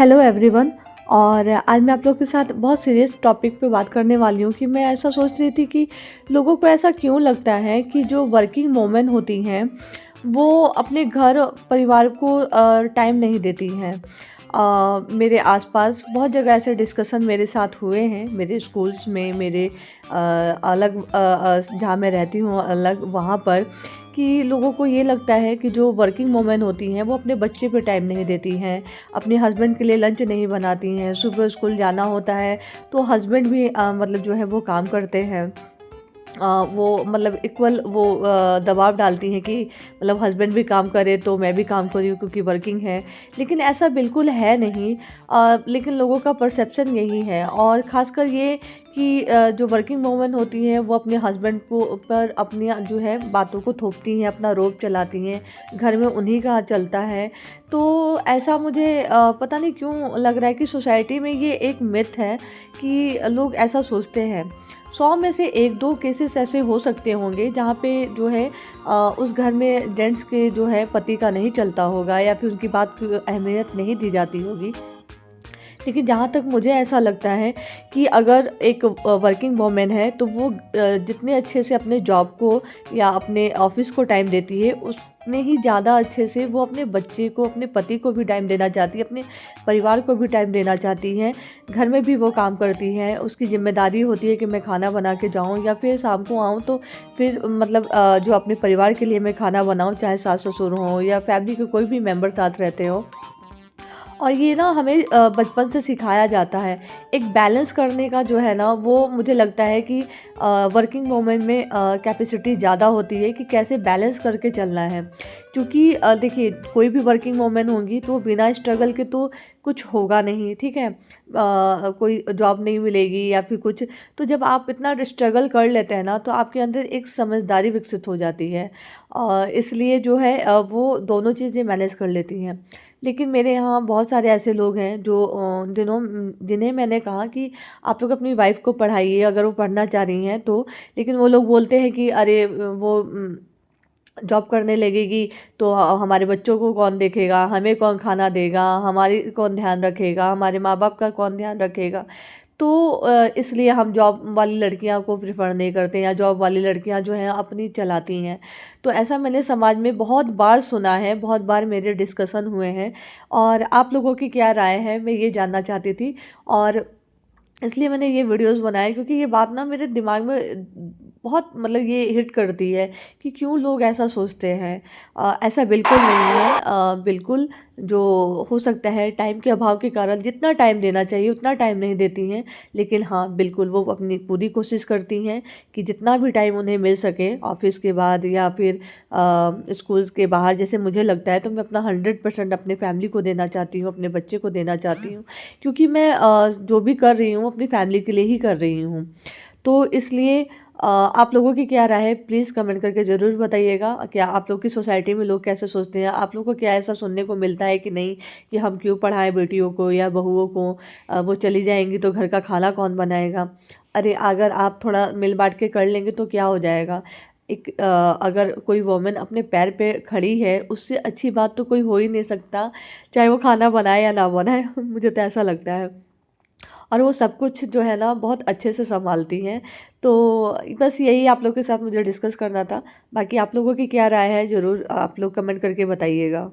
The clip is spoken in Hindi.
Hello everyone. और आज मैं आप लोगों के साथ बहुत सीरियस टॉपिक पे बात करने वाली हूँ कि मैं ऐसा सोच रही थी कि लोगों को ऐसा क्यों लगता है कि जो वर्किंग वूमेन होती हैं वो अपने घर परिवार को टाइम नहीं देती हैं। मेरे आसपास बहुत जगह ऐसे डिस्कशन मेरे साथ हुए हैं, मेरे स्कूल्स में, मेरे अलग जहाँ मैं रहती हूँ अलग वहाँ पर, कि लोगों को ये लगता है कि जो वर्किंग वूमेन होती हैं वो अपने बच्चे पे टाइम नहीं देती हैं, अपने हस्बैंड के लिए लंच नहीं बनाती हैं, सुबह स्कूल जाना होता है तो हस्बैंड भी मतलब जो है वो काम करते हैं। वो मतलब इक्वल वो दबाव डालती हैं कि मतलब हस्बैंड भी काम करे तो मैं भी काम करूँ क्योंकि वर्किंग है। लेकिन ऐसा बिल्कुल है नहीं। लेकिन लोगों का परसेप्शन यही है, और ख़ासकर ये कि जो वर्किंग वूमेन होती हैं वो अपने हस्बैंड को पर अपनी जो है बातों को थोपती हैं, अपना रोब चलाती हैं, घर में उन्हीं का चलता है। तो ऐसा मुझे पता नहीं क्यों लग रहा है कि सोसाइटी में ये एक मिथ है कि लोग ऐसा सोचते हैं। 100 में से 1-2 केसेस ऐसे हो सकते होंगे जहाँ पे जो है उस घर में जेंट्स के जो है पति का नहीं चलता होगा या फिर उनकी बात की अहमियत नहीं दी जाती होगी। लेकिन जहाँ तक मुझे ऐसा लगता है कि अगर एक वर्किंग वूमेन है तो वो जितने अच्छे से अपने जॉब को या अपने ऑफिस को टाइम देती है उतने ही ज़्यादा अच्छे से वो अपने बच्चे को, अपने पति को भी टाइम देना चाहती है, अपने परिवार को भी टाइम देना चाहती हैं। घर में भी वो काम करती हैं, उसकी जिम्मेदारी होती है कि मैं खाना बना के जाऊँ या फिर शाम को आऊँ तो फिर मतलब जो अपने परिवार के लिए मैं खाना बनाऊँ, चाहे सास ससुर हों या फैमिली के कोई भी मेम्बर साथ रहते हो। और ये ना हमें बचपन से सिखाया जाता है। एक बैलेंस करने का जो है ना वो मुझे लगता है कि वर्किंग वूमेन में कैपेसिटी ज़्यादा होती है कि कैसे बैलेंस करके चलना है। क्योंकि देखिए कोई भी वर्किंग वूमेन होंगी तो बिना स्ट्रगल के तो कुछ होगा नहीं, ठीक है। कोई जॉब नहीं मिलेगी या फिर कुछ। तो जब आप इतना स्ट्रगल कर लेते हैं ना तो आपके अंदर एक समझदारी विकसित हो जाती है। इसलिए जो है वो दोनों चीज़ें मैनेज कर लेती हैं। लेकिन मेरे यहाँ बहुत सारे ऐसे लोग हैं जो जिन्हें मैंने कहा कि आप लोग अपनी वाइफ़ को पढ़ाइए अगर वो पढ़ना चाह रही हैं तो। लेकिन वो लोग बोलते हैं कि अरे वो जॉब करने लगेगी तो हमारे बच्चों को कौन देखेगा, हमें कौन खाना देगा, हमारी कौन ध्यान रखेगा, हमारे माँ बाप का कौन ध्यान रखेगा। तो इसलिए हम जॉब वाली लड़कियां को प्रेफर नहीं करते, या जॉब वाली लड़कियां जो हैं अपनी चलाती हैं। तो ऐसा मैंने समाज में बहुत बार सुना है, बहुत बार मेरे डिस्कशन हुए हैं। और आप लोगों की क्या राय है मैं ये जानना चाहती थी। और इसलिए मैंने ये वीडियोस बनाए क्योंकि ये बात ना मेरे दिमाग में बहुत मतलब ये हिट करती है कि क्यों लोग ऐसा सोचते हैं। ऐसा बिल्कुल नहीं है। बिल्कुल जो हो सकता है टाइम के अभाव के कारण जितना टाइम देना चाहिए उतना टाइम नहीं देती हैं। लेकिन हाँ बिल्कुल वो अपनी पूरी कोशिश करती हैं कि जितना भी टाइम उन्हें मिल सके ऑफिस के बाद या फिर स्कूल्स के बाहर, जैसे मुझे लगता है तो मैं अपना 100% अपने फैमिली को देना चाहती हूँ, अपने बच्चे को देना चाहती हूँ। क्योंकि मैं जो भी कर रही हूँ अपनी फैमिली के लिए ही कर रही हूँ। तो इसलिए आप लोगों की क्या राय है प्लीज़ कमेंट करके ज़रूर बताइएगा। क्या आप लोग की सोसाइटी में लोग कैसे सोचते हैं? आप लोग को क्या ऐसा सुनने को मिलता है कि नहीं कि हम क्यों पढ़ाएं बेटियों को या बहुओं को, वो चली जाएंगी तो घर का खाना कौन बनाएगा? अरे अगर आप थोड़ा मिल बांट के कर लेंगे तो क्या हो जाएगा। एक अगर कोई वोमेन अपने पैर पे खड़ी है उससे अच्छी बात तो कोई हो ही नहीं सकता, चाहे वो खाना बनाए या ना बनाए। मुझे तो ऐसा लगता है। और वो सब कुछ जो है ना बहुत अच्छे से सँभालती हैं। तो बस यही आप लोग के साथ मुझे डिस्कस करना था। बाकी आप लोगों की क्या राय है ज़रूर आप लोग कमेंट करके बताइएगा।